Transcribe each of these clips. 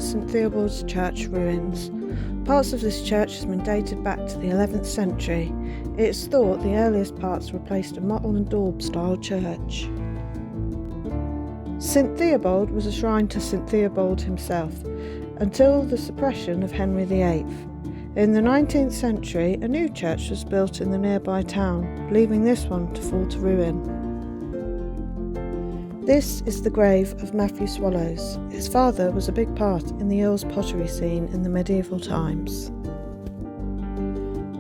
at St Theobalds church ruins. Parts of this church has been dated back to the 11th century. It is thought the earliest parts replaced a mottle and daub style church. St Theobald was a shrine to St Theobald himself, until the suppression of Henry VIII. In the 19th century, a new church was built in the nearby town, leaving this one to fall to ruin. This is the grave of Matthew Swallows. His father was a big part in the Earl's pottery scene in the medieval times.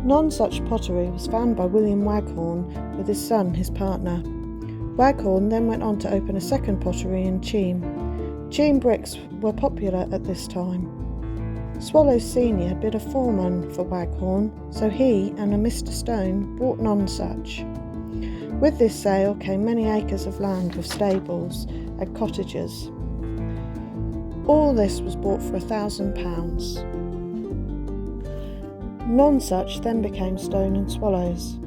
Non-such pottery was found by William Waghorn with his son, his partner. Waghorn then went on to open a second pottery in Cheam. Cheam bricks were popular at this time. Swallows Senior had been a foreman for Waghorn, so he and a Mr Stone bought Nonsuch. With this sale came many acres of land with stables and cottages. All this was bought for £1,000. Nonsuch then became Stone and Swallows.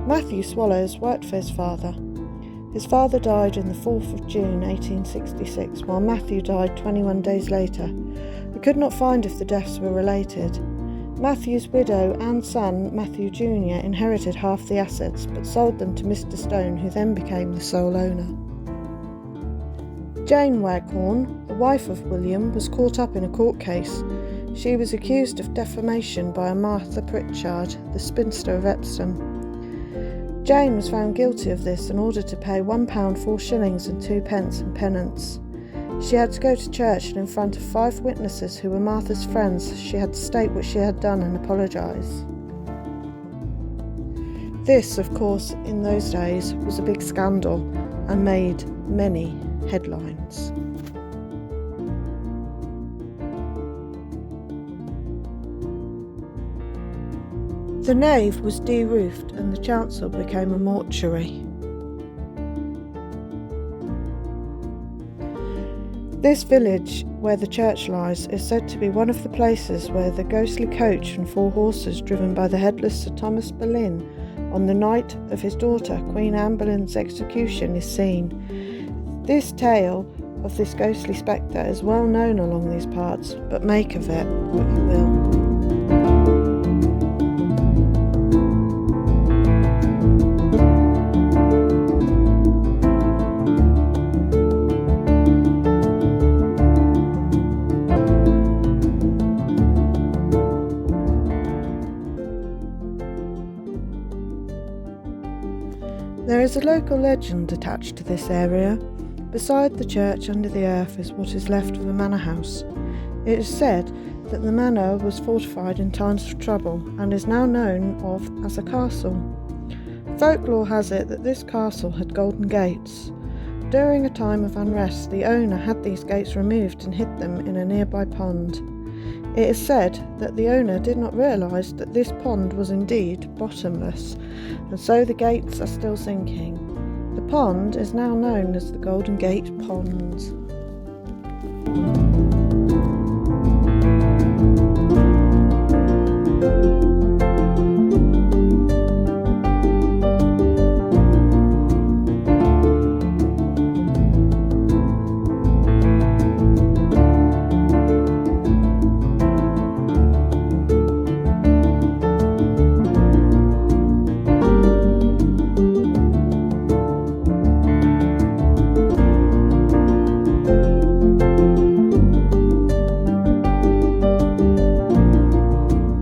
Matthew Swallows worked for his father. His father died on the 4th of June 1866, while Matthew died 21 days later. We could not find if the deaths were related. Matthew's widow and son, Matthew Jr., inherited half the assets, but sold them to Mr Stone, who then became the sole owner. Jane Waghorn, the wife of William, was caught up in a court case. She was accused of defamation by a Martha Pritchard, the spinster of Epsom. Jane was found guilty of this and ordered to pay £1 4 shillings and 2 pence in penance. She had to go to church, and in front of 5 witnesses who were Martha's friends, she had to state what she had done and apologise. This, of course, in those days was a big scandal and made many headlines. The nave was de-roofed and the chancel became a mortuary. This village, where the church lies, is said to be one of the places where the ghostly coach and 4 horses driven by the headless Sir Thomas Boleyn on the night of his daughter Queen Anne Boleyn's execution is seen. This tale of this ghostly spectre is well known along these parts, but make of it what you will. There is a local legend attached to this area. Beside the church under the earth is what is left of a manor house. It is said that the manor was fortified in times of trouble and is now known of as a castle. Folklore has it that this castle had golden gates. During a time of unrest, the owner had these gates removed and hid them in a nearby pond. It is said that the owner did not realise that this pond was indeed bottomless, and so the gates are still sinking. The pond is now known as the Golden Gate Pond.